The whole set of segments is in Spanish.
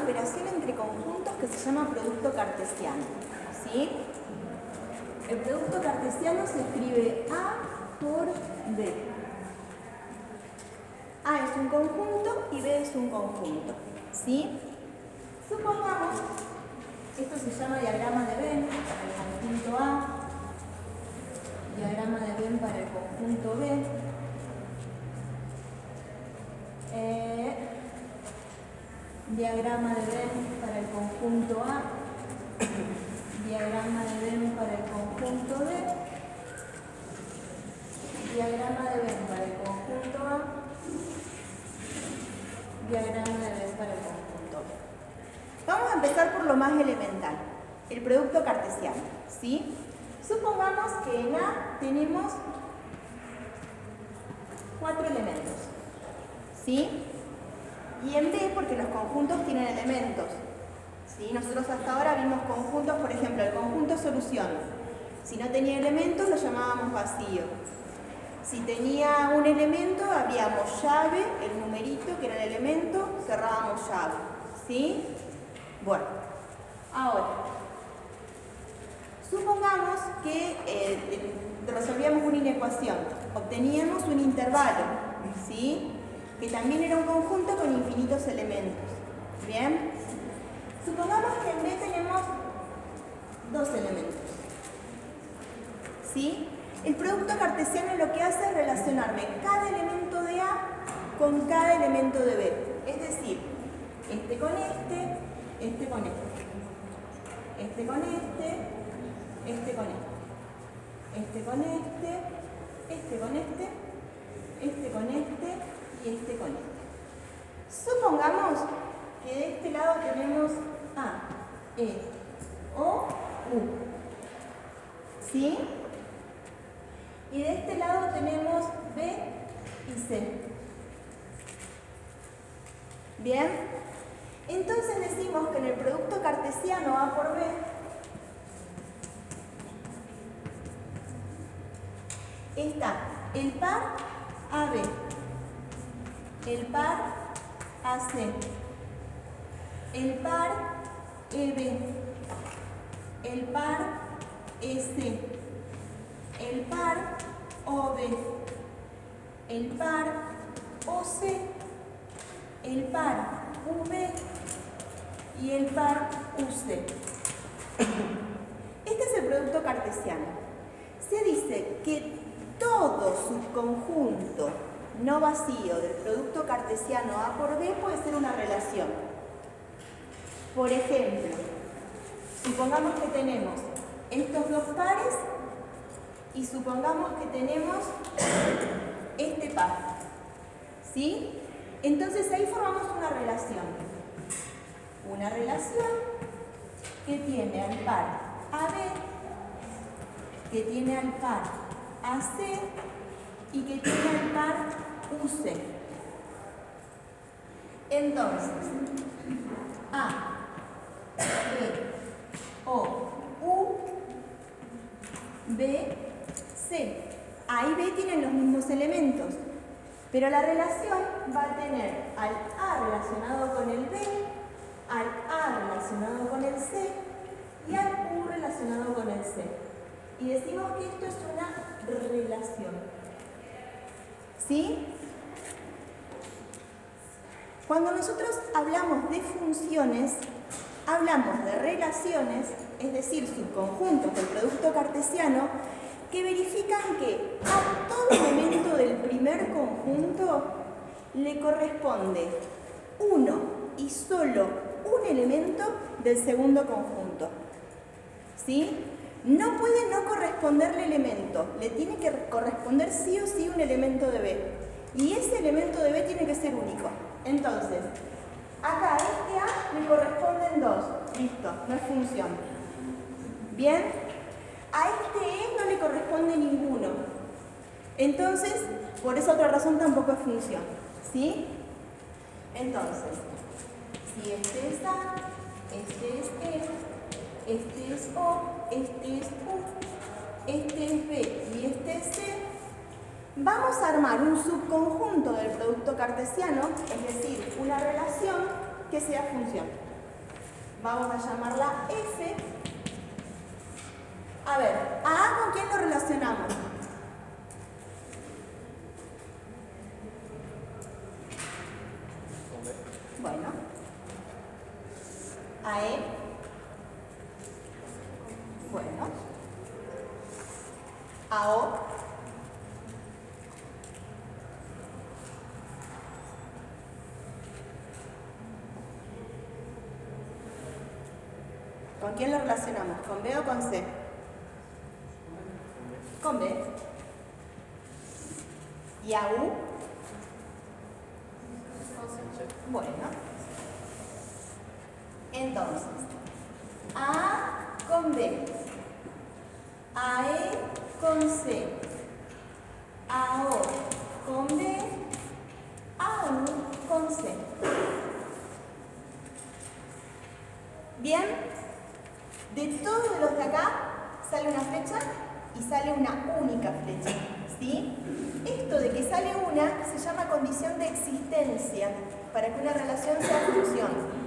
operación entre conjuntos que se llama producto cartesiano. ¿Sí? El producto cartesiano se escribe A por B. A es un conjunto y B es un conjunto. ¿Sí? Supongamos, esto se llama diagrama de Venn para el conjunto A, diagrama de Venn para el conjunto B. Diagrama de Venn para el conjunto A, diagrama de Venn para el conjunto B, diagrama de Venn para el conjunto A, diagrama de Venn para el conjunto B. Vamos a empezar por lo más elemental, el producto cartesiano, ¿sí? Supongamos que en A tenemos 4 elementos, ¿sí? Y en B, porque los conjuntos tienen elementos, ¿sí? Nosotros hasta ahora vimos conjuntos, por ejemplo, el conjunto solución. Si no tenía elementos, lo llamábamos vacío. Si tenía un elemento, abríamos llave, el numerito que era el elemento, cerrábamos llave, ¿sí? Bueno, ahora, supongamos que resolvíamos una inecuación, obteníamos un intervalo, ¿sí? Que también era un conjunto con infinitos elementos. ¿Bien? Supongamos que en B tenemos 2 elementos. ¿Sí? El producto cartesiano lo que hace es relacionarme cada elemento de A con cada elemento de B. Es decir, este con este, este con este. Este con este, este con este. Este con este, este con este, este con este y este con este. Supongamos que de este lado tenemos A, E, O, U. ¿Sí? Y de este lado tenemos B y C. ¿Bien? Entonces decimos que en el producto cartesiano A por B está el par AB, el par AC, el par EB, el par EC, el par OB, el par OC, el par UB y el par UC. Este es el producto cartesiano. Se dice que todo subconjunto no vacío del producto cartesiano A por B puede ser una relación. Por ejemplo, supongamos que tenemos estos dos pares y supongamos que tenemos este par. ¿Sí? Entonces ahí formamos una relación. Una relación que tiene al par AB, que tiene al par AC y que tiene al par UC. Entonces, A, B, O, U, B, C. A y B tienen los mismos elementos, pero la relación va a tener al A relacionado con el B, al A relacionado con el C y al U relacionado con el C. Y decimos que esto es una relación. ¿Sí? Cuando nosotros hablamos de funciones, hablamos de relaciones, es decir, subconjuntos del producto cartesiano, que verifican que a todo elemento del primer conjunto le corresponde uno y solo un elemento del segundo conjunto. ¿Sí? No puede no corresponderle elemento, le tiene que corresponder sí o sí un elemento de B. Y ese elemento de B tiene que ser único. Entonces, acá a este A le corresponden 2. Listo, no es función. ¿Bien? A este E no le corresponde ninguno. Entonces, por esa otra razón tampoco es función. ¿Sí? Entonces, si este es A, este es E, este es O, este es U, este es B y este es C, vamos a armar un subconjunto del producto cartesiano, es decir, una relación que sea función. Vamos a llamarla F. A ver, ¿a A con quién lo relacionamos? Bueno. A E. Bueno. A O. ¿Con quién lo relacionamos? ¿Con B o con C? Con B. ¿Y a U? Bueno. Entonces, A con B, A E con C, A O con B, A U con C. Bien, de todos los de acá sale una flecha y sale una única flecha, ¿sí? Esto de que sale una se llama condición de existencia para que una relación sea función.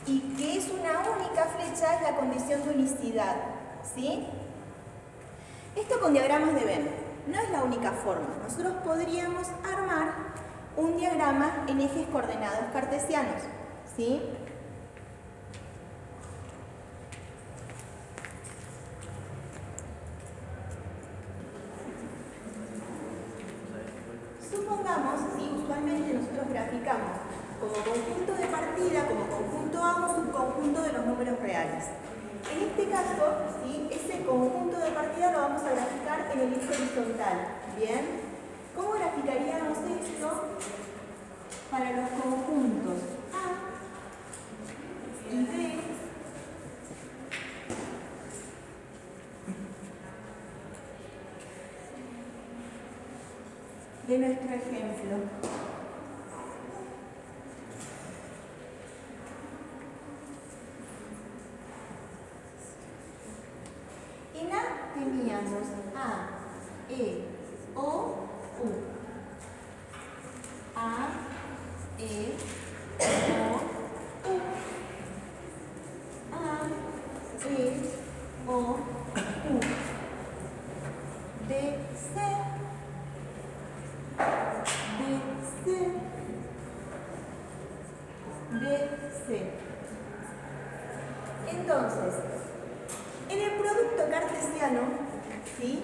Y que es una única flecha es la condición de unicidad, ¿sí? Esto con diagramas de Venn no es la única forma. Nosotros podríamos armar un diagrama en ejes coordenados cartesianos, ¿sí? Supongamos, ¿sí? Usualmente nosotros graficamos como conjunto de partida, como conjunto A, un subconjunto de los números reales. En este caso, ¿sí? Ese conjunto de partida lo vamos a graficar en el eje horizontal. ¿Bien? ¿Cómo graficaríamos esto para los conjuntos A y B? De nuestro ejemplo. En A teníamos A, E, O, U. A, E, O, U. A, E, O, U. D, C. DC. Entonces, en el producto cartesiano, ¿sí?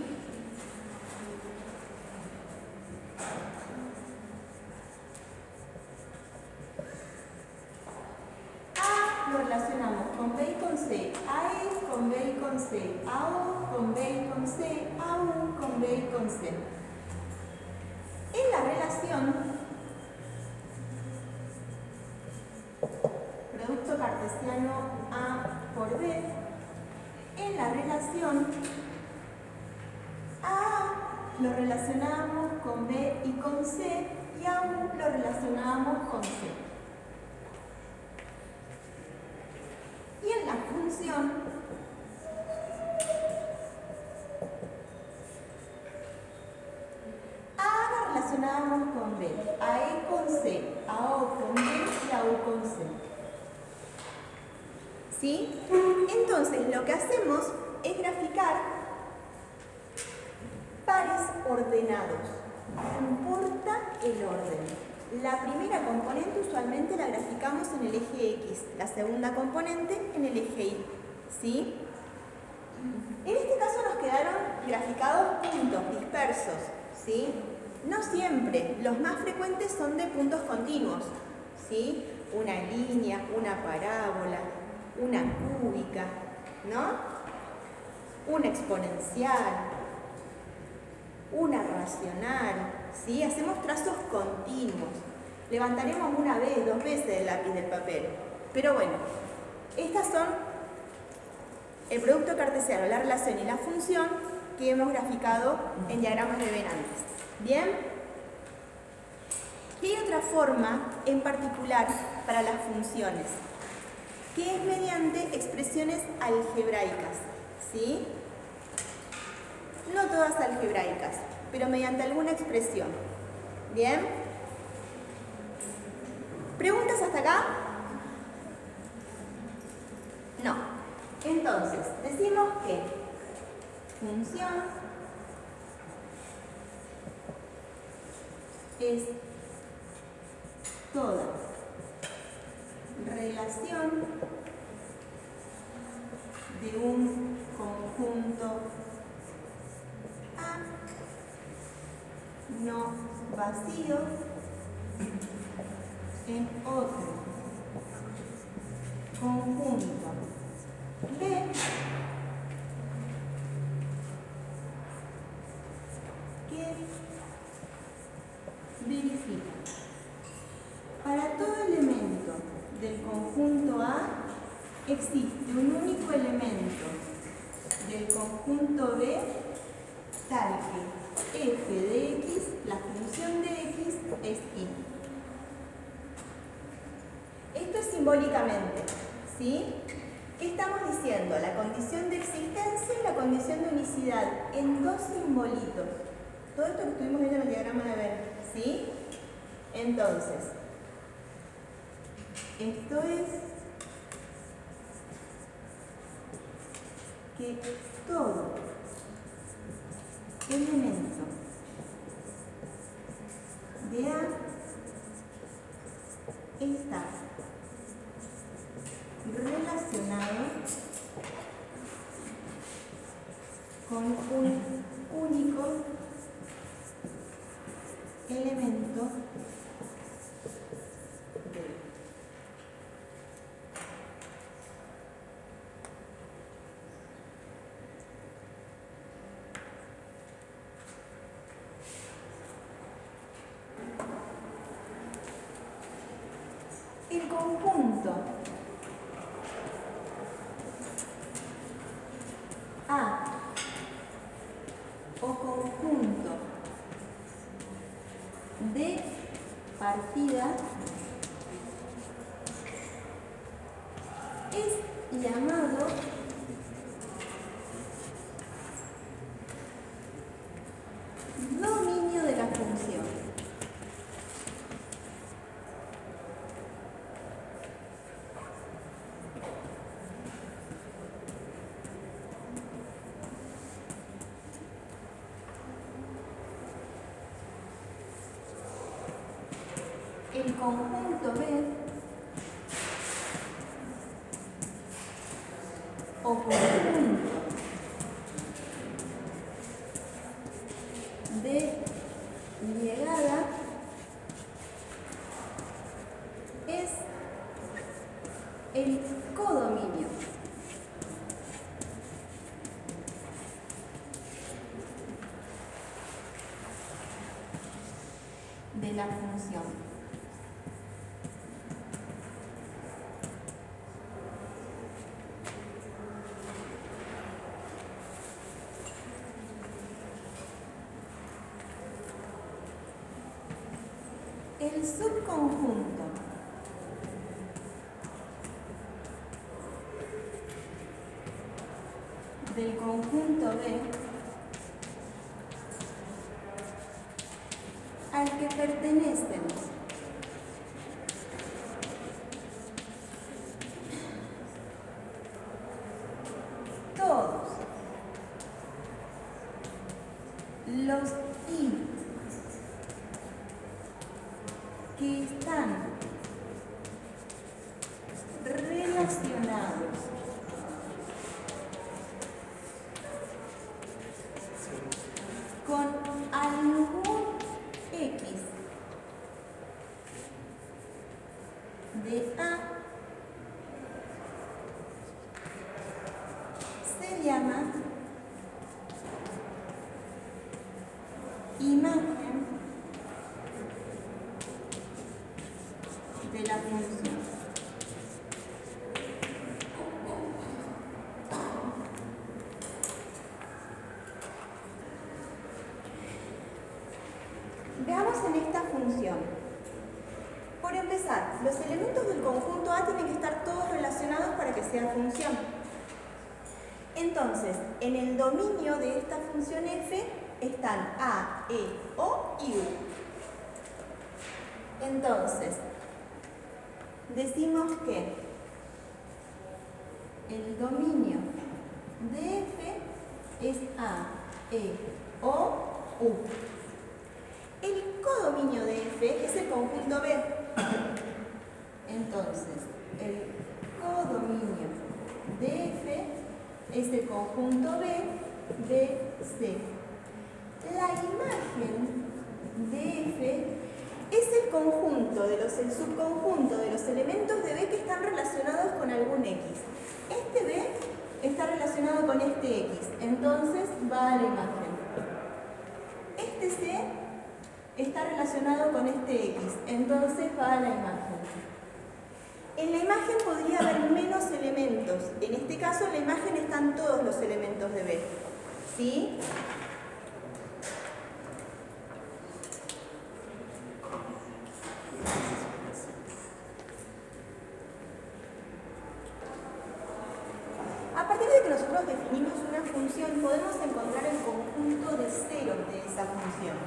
A lo relacionamos con B y con C, a E con B y con C, a O con B y con C, a U con B y con C. En la relación producto cartesiano A por B, en la relación A lo relacionamos con B y con C y a U lo relacionamos con C. Y en la función A lo relacionamos con B, a E con C, a O con B y a U con C. ¿Sí? Entonces, lo que hacemos es graficar pares ordenados. No importa el orden. La primera componente usualmente la graficamos en el eje X, la segunda componente en el eje Y. ¿Sí? En este caso nos quedaron graficados puntos dispersos. ¿Sí? No siempre. Los más frecuentes son de puntos continuos. ¿Sí? Una línea, una parábola, una cúbica, ¿no? Una exponencial, una racional, ¿sí? Hacemos trazos continuos. Levantaremos una vez, dos veces el lápiz del papel. Pero bueno, estas son el producto cartesiano, la relación y la función que hemos graficado en diagramas de Venn antes. ¿Bien? Y hay otra forma en particular para las funciones, que es mediante expresiones algebraicas, ¿sí? No todas algebraicas, pero mediante alguna expresión. ¿Bien? ¿Preguntas hasta acá? Entonces, decimos que función es toda relación de un conjunto A no vacío en otro conjunto B que verifica para todo elemento del conjunto A existe un único elemento del conjunto B tal que f de x, la función de x, es y. Esto es simbólicamente, ¿sí? ¿Qué estamos diciendo? La condición de existencia y la condición de unicidad en dos simbolitos. Todo esto que estuvimos viendo en el diagrama de Venn, ¿sí? Entonces, esto es que todo elemento de A está relacionado con un único elemento de el conjunto A o conjunto de partida es llamado dominio de la función. El conjunto B o conjunto de llegada es el codominio de la función. El subconjunto del conjunto B al que pertenecen todos los I que están relacionados con algún X de A se llama imagen de la función. Veamos en esta función. Por empezar, los elementos del conjunto A tienen que estar todos relacionados para que sea función. Entonces, en el dominio de esta función f están A, E, O y U. Entonces, decimos que el dominio de F es A, E, O, U. El codominio de F es el conjunto B. Entonces, el codominio de F es el conjunto B, B, C. La imagen de F es el subconjunto de los elementos de B que están relacionados con algún X. Este B está relacionado con este X, entonces va a la imagen. Este C está relacionado con este X, entonces va a la imagen. En la imagen podría haber menos elementos. En este caso, en la imagen están todos los elementos de B. ¿Sí? A partir de que nosotros definimos una función, podemos encontrar el conjunto de ceros de esa función.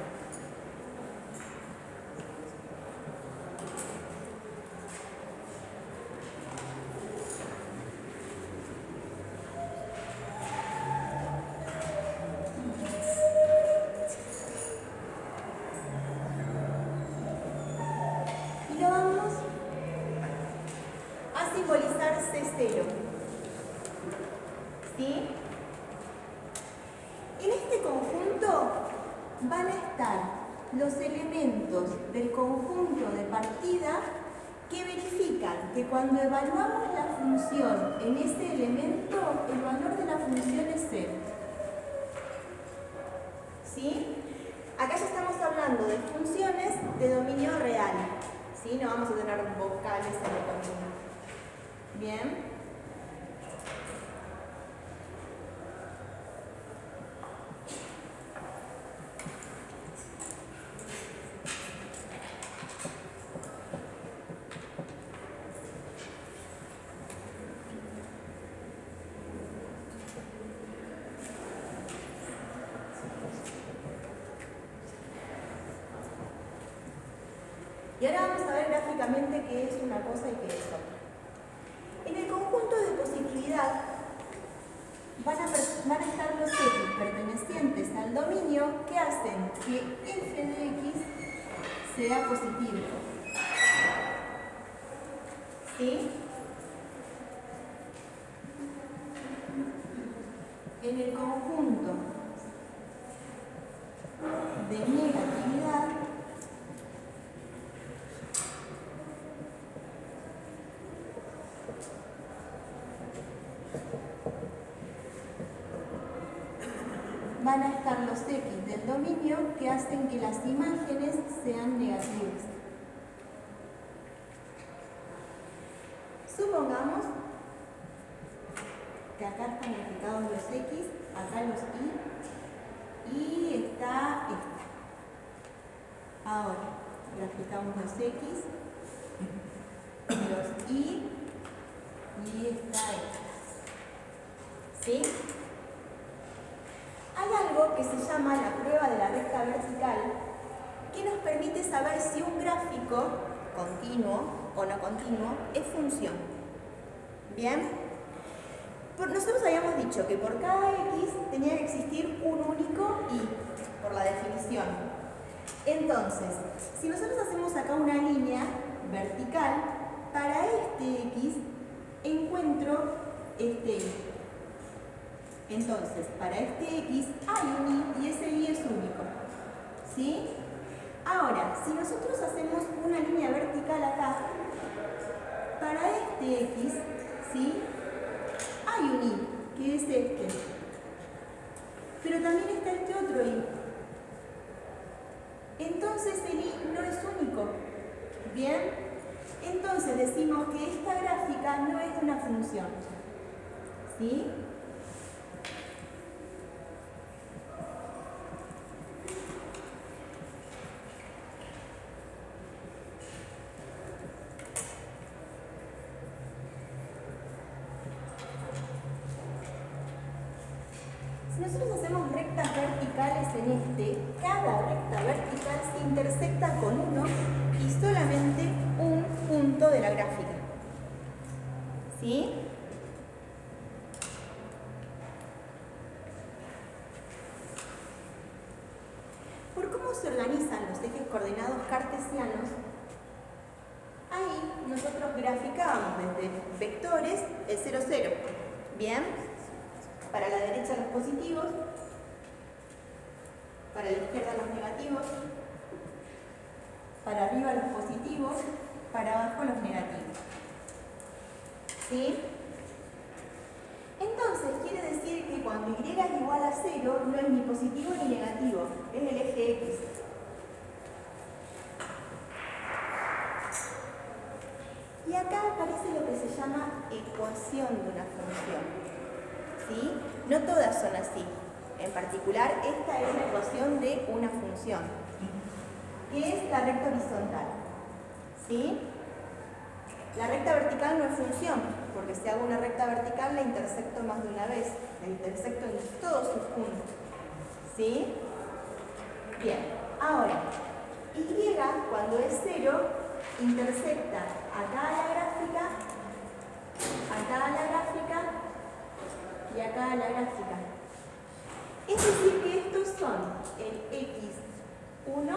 Y lo vamos a simbolizar C0. ¿Sí? En este conjunto van a estar los elementos del conjunto de partida que verifican que cuando evaluamos la función en ese elemento, el valor de la función es 0. ¿Sí? Acá ya estamos hablando de funciones de dominio real. ¿Sí? No vamos a tener vocales en el dominio. Bien. Y ahora vamos a ver gráficamente qué es una cosa y qué es otra. En el conjunto de positividad van a estar los X pertenecientes al dominio que hacen que F de X sea positivo. ¿Sí? En el conjunto de negatividad van a estar los X del dominio que hacen que las imágenes sean negativas. Supongamos que acá están graficados los X, acá los Y y está esta. Ahora, graficamos los X, los Y está esta. ¿Sí? Hay algo que se llama la prueba de la recta vertical que nos permite saber si un gráfico continuo o no continuo es función. ¿Bien? Nosotros habíamos dicho que por cada X tenía que existir un único Y, por la definición. Entonces, si nosotros hacemos acá una línea vertical, para este X encuentro este Y. Entonces, para este X hay un Y y ese Y es único. ¿Sí? Ahora, si nosotros hacemos una línea vertical acá, para este X, ¿sí? Hay un Y, que es este. Pero también está este otro Y. Entonces el Y no es único. ¿Bien? Entonces decimos que esta gráfica no es una función. ¿Sí? Si nosotros hacemos rectas verticales en este, cada recta vertical se intersecta con uno y solamente un punto de la gráfica. ¿Sí? se organizan los ejes coordenados cartesianos, ahí nosotros graficábamos desde vectores el 0, 0. ¿Bien? Para la derecha los positivos, para la izquierda los negativos, para arriba los positivos, para abajo los negativos. ¿Sí? Entonces quiere decir que cuando y es igual a 0 no es ni positivo ni negativo, es el eje X. Y acá aparece lo que se llama ecuación de una función. ¿Sí? No todas son así. En particular, esta es la ecuación de una función, que es la recta horizontal. ¿Sí? La recta vertical no es función, porque si hago una recta vertical la intersecto más de una vez. La intersecto en todos sus puntos. ¿Sí? Bien. Ahora, Y cuando es 0, intersecta acá a la gráfica, acá a la gráfica y acá a la gráfica. Es decir que estos son el x1,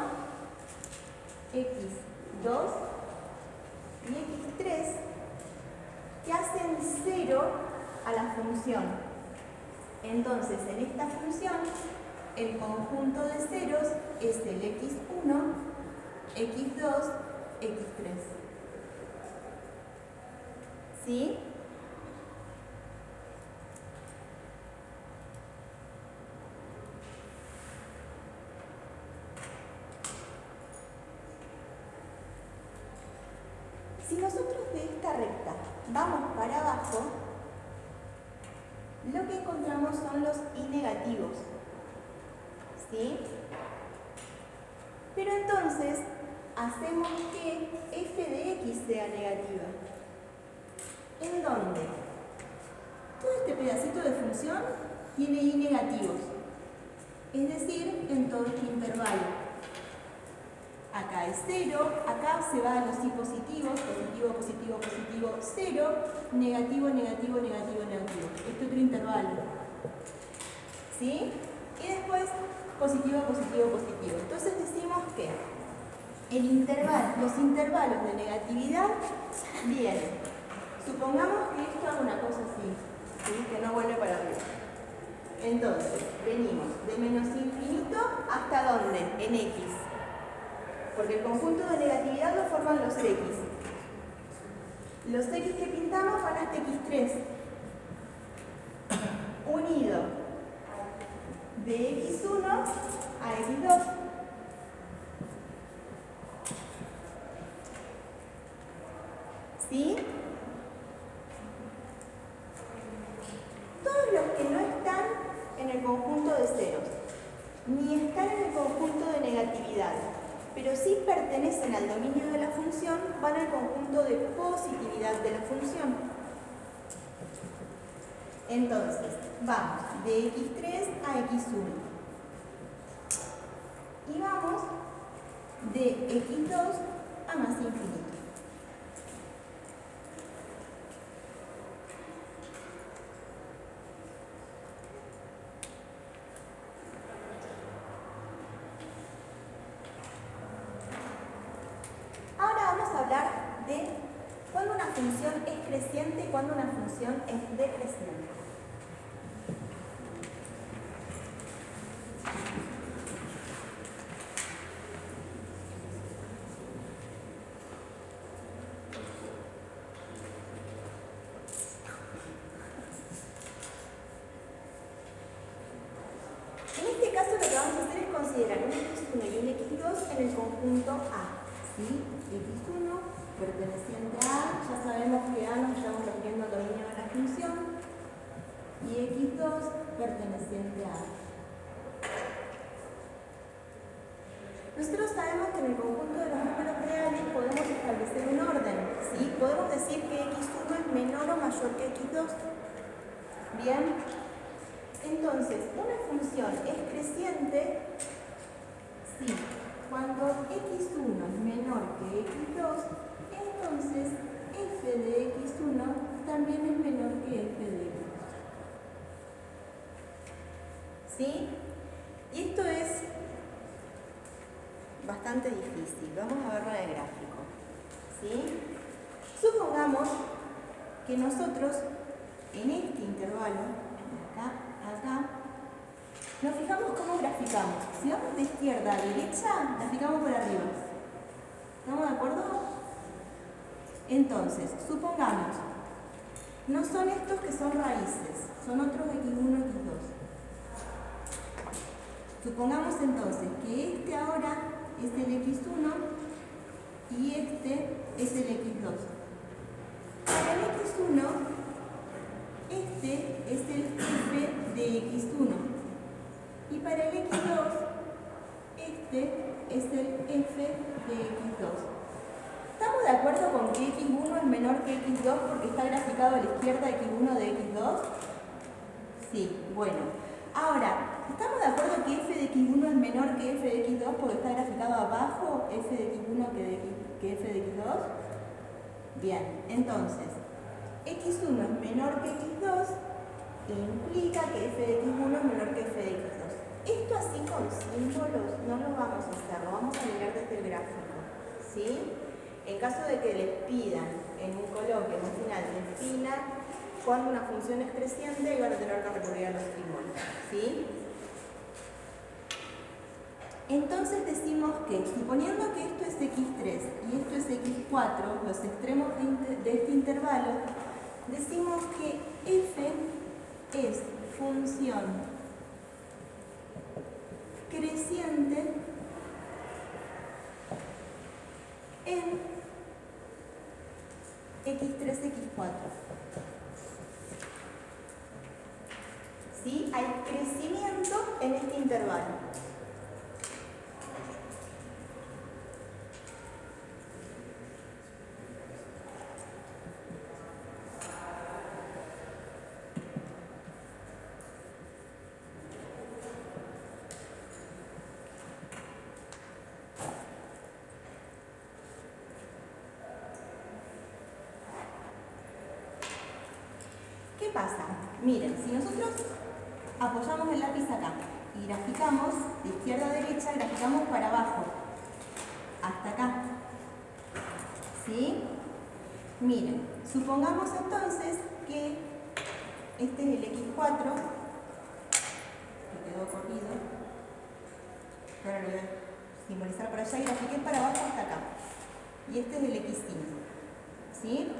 x2 y x3 que hacen 0 a la función. Entonces, en esta función, el conjunto de ceros es el x1, x2, x3. ¿Sí? Si nosotros de esta recta vamos para abajo, lo que encontramos son los y negativos. ¿Sí? Pero entonces hacemos que f de x sea negativa. ¿En dónde? Todo este pedacito de función tiene y negativos. Es decir, en todo este intervalo. Acá es 0, acá se van los y positivos, positivo, positivo, positivo, 0, negativo, negativo, negativo, negativo. Este otro intervalo. ¿Sí? Y después positivo, positivo, positivo. Entonces decimos que los intervalos de negatividad vienen. Supongamos que esto haga una cosa así, ¿sí? Que no vuelve para arriba. Entonces, venimos de menos infinito hasta ¿dónde? En x. Porque el conjunto de negatividad lo forman los x. Los x que pintamos van hasta x3. Unido de x1 a x2. ¿Sí? Todos los que no están en el conjunto de ceros, ni están en el conjunto de negatividad, pero sí pertenecen al dominio de la función, van al conjunto de positividad de la función. Entonces, vamos de x3 a x1. Y vamos de x2 a más infinito. De cuando una función es creciente y cuando una función es decreciente. En este caso lo que vamos a hacer es considerar un x1 y un x2 en el conjunto A. ¿Sí? x1 perteneciente a A, ya sabemos que A nos estamos refiriendo al dominio de la función, y x2 perteneciente a A. Nosotros sabemos que en el conjunto de los números reales podemos establecer un orden, ¿sí? Podemos decir que x1 es menor o mayor que x2. Bien, entonces una función es creciente si cuando x1 es menor que x2, entonces f de x1 también es menor que f de x2. ¿Sí? Y esto es bastante difícil. Vamos a verlo en el gráfico. ¿Sí? Supongamos que nosotros en este intervalo, acá, acá, nos fijamos cómo graficamos. Si vamos de izquierda a derecha, graficamos por arriba. ¿Estamos de acuerdo? Entonces, supongamos, no son estos que son raíces, son otros x1, x2. Supongamos entonces que este ahora es el x1 y este es el x2. Para el x1, este es el f de x1. Y para el x2, este es el f de x2. ¿Estamos de acuerdo con que x1 es menor que x2 porque está graficado a la izquierda x1 de x2? Sí, bueno. Ahora, ¿estamos de acuerdo que f de x1 es menor que f de x2 porque está graficado abajo f de x1 que f de x2? Bien, entonces, x1 es menor que x2 implica que f de x1 es menor que f de x2. Esto así con símbolos no lo vamos a hacer, lo vamos a mirar desde el gráfico, ¿sí? En caso de que les pidan en un coloquio, en un final, defina cuando una función es creciente, y van a tener que recurrir a los símbolos, ¿sí? Entonces decimos que, suponiendo que esto es x3 y esto es x4, los extremos de este intervalo, decimos que f es función creciente en x3, x4. ¿Sí? Hay crecimiento en este intervalo. ¿Qué pasa? Miren, si nosotros apoyamos el lápiz acá y graficamos de izquierda a derecha, graficamos para abajo, hasta acá. ¿Sí? Miren, supongamos entonces que este es el x4, que quedó corrido. Ahora lo voy a simbolizar por allá y grafiqué para abajo hasta acá. Y este es el x5. ¿Sí?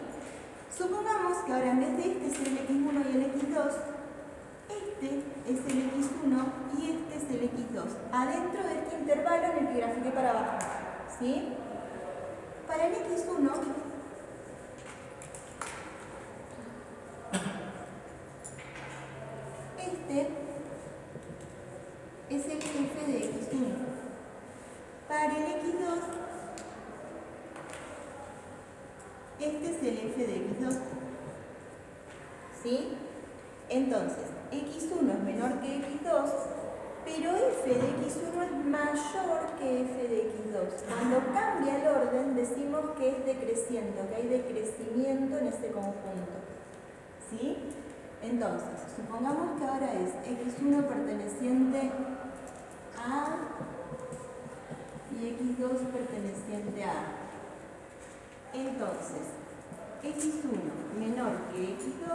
Supongamos que ahora en vez de este es el x1 y el x2, este es el x1 y este es el x2, adentro de este intervalo en el que grafiqué para abajo. ¿Sí? Para el x1, este es el f de x1. Para el x2, este es el f de x2. ¿Sí? Entonces, x1 es menor que x2, pero f de x1 es mayor que f de x2. Cuando cambia el orden, decimos que es decreciendo, que hay decrecimiento en ese conjunto. ¿Sí? Entonces, supongamos que ahora es x1 perteneciente a A y x2 perteneciente a A. Entonces, x1 menor que x2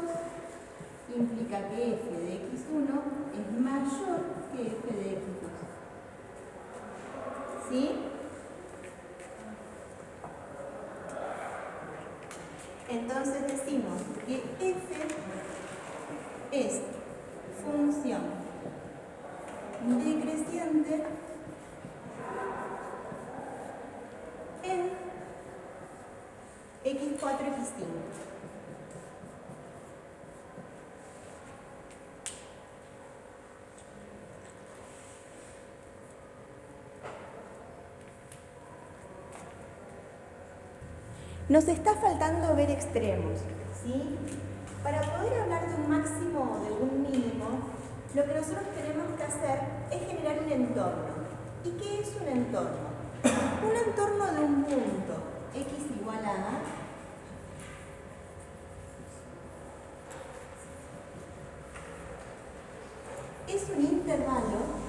implica que f de x1 es mayor que f de x2. ¿Sí? Entonces decimos que f es función decreciente en x4, x5. Nos está faltando ver extremos, ¿sí? Para poder hablar de un máximo o de un mínimo, lo que nosotros tenemos que hacer es generar un entorno. ¿Y qué es un entorno? Un entorno de un punto x igual a A es un intervalo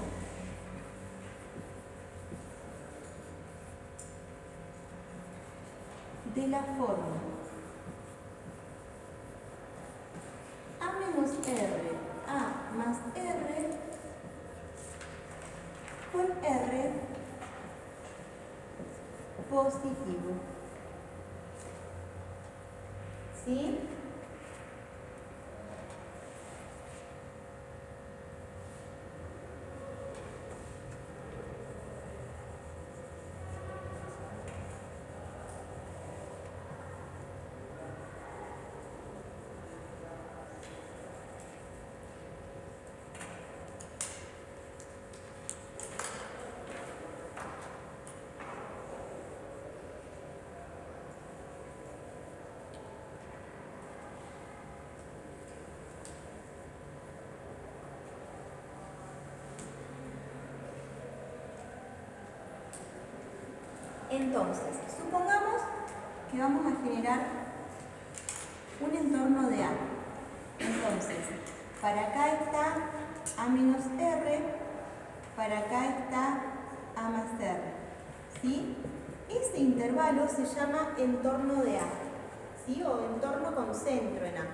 de la forma A menos R, A más R, con R positivo. ¿Sí? Entonces, supongamos que vamos a generar un entorno de A. Entonces, para acá está A menos R, para acá está A más R. ¿Sí? Ese intervalo se llama entorno de A, ¿sí? O entorno con centro en A.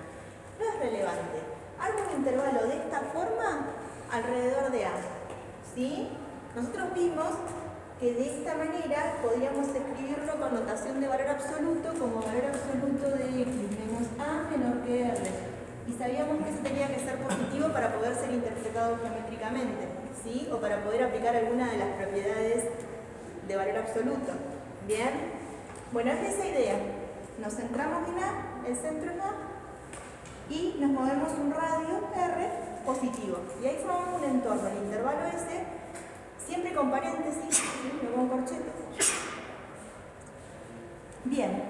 No es relevante. Hago un intervalo de esta forma alrededor de A. ¿Sí? Nosotros vimos que de esta manera podríamos escribirlo con notación de valor absoluto como valor absoluto de x menos a menor que r. Y sabíamos que eso tenía que ser positivo para poder ser interpretado geométricamente, ¿sí? O para poder aplicar alguna de las propiedades de valor absoluto. ¿Bien? Bueno, es esa idea. Nos centramos en A, el centro es A, y nos movemos un radio r positivo. Y ahí formamos un entorno, el intervalo S, siempre con paréntesis, luego con corchetes. Bien,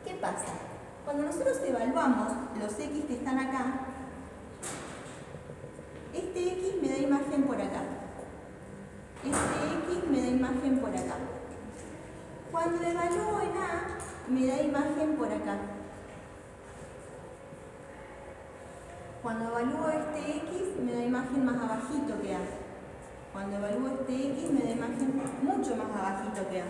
¿qué pasa? Cuando nosotros evaluamos los x que están acá, este x me da imagen por acá, este x me da imagen por acá. Cuando evalúo en A, me da imagen por acá. Cuando evalúo este x, me da imagen más abajito que A. Cuando evalúo este x, me da imagen mucho más abajito que A.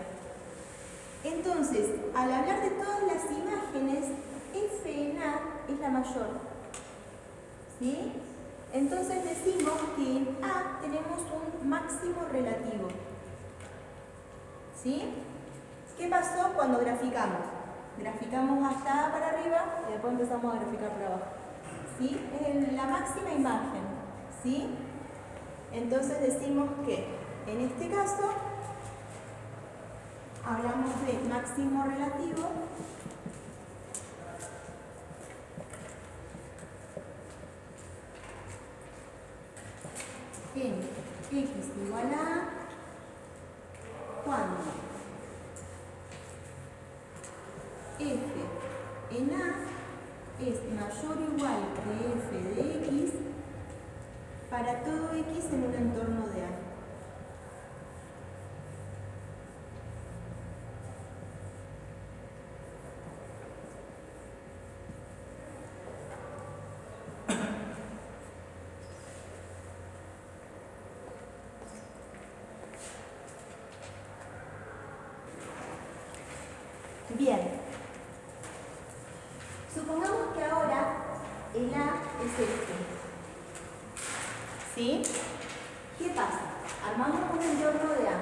Entonces, al hablar de todas las imágenes, f en A es la mayor. ¿Sí? Entonces decimos que en A tenemos un máximo relativo. ¿Sí? ¿Qué pasó cuando graficamos? Graficamos hasta A para arriba y después empezamos a graficar para abajo. ¿Sí? Es la máxima imagen. ¿Sí? Entonces decimos que en este caso hablamos de máximo relativo en x igual a A cuando f en A es mayor o igual que f de x para todo x en un entorno de A. Bien, supongamos que ahora el A es este. ¿Sí? ¿Qué pasa? Armamos un entorno de A.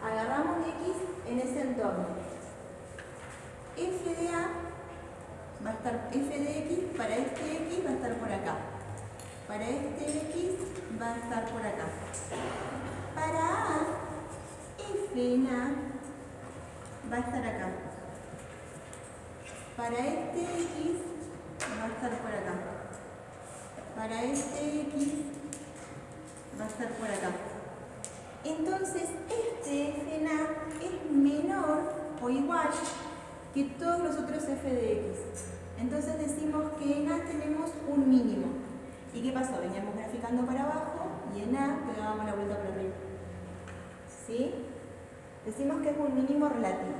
Agarramos x en ese entorno. F de A va a estar, f de x para este x va a estar por acá. Para este x va a estar por acá. Para A, f en A va a estar acá. Para este x va a estar por acá. Para este x va a estar por acá. Entonces, este f en A es menor o igual que todos los otros f de x. Entonces decimos que en A tenemos un mínimo. ¿Y qué pasó? Veníamos graficando para abajo y en A pegábamos la vuelta para arriba. ¿Sí? Decimos que es un mínimo relativo.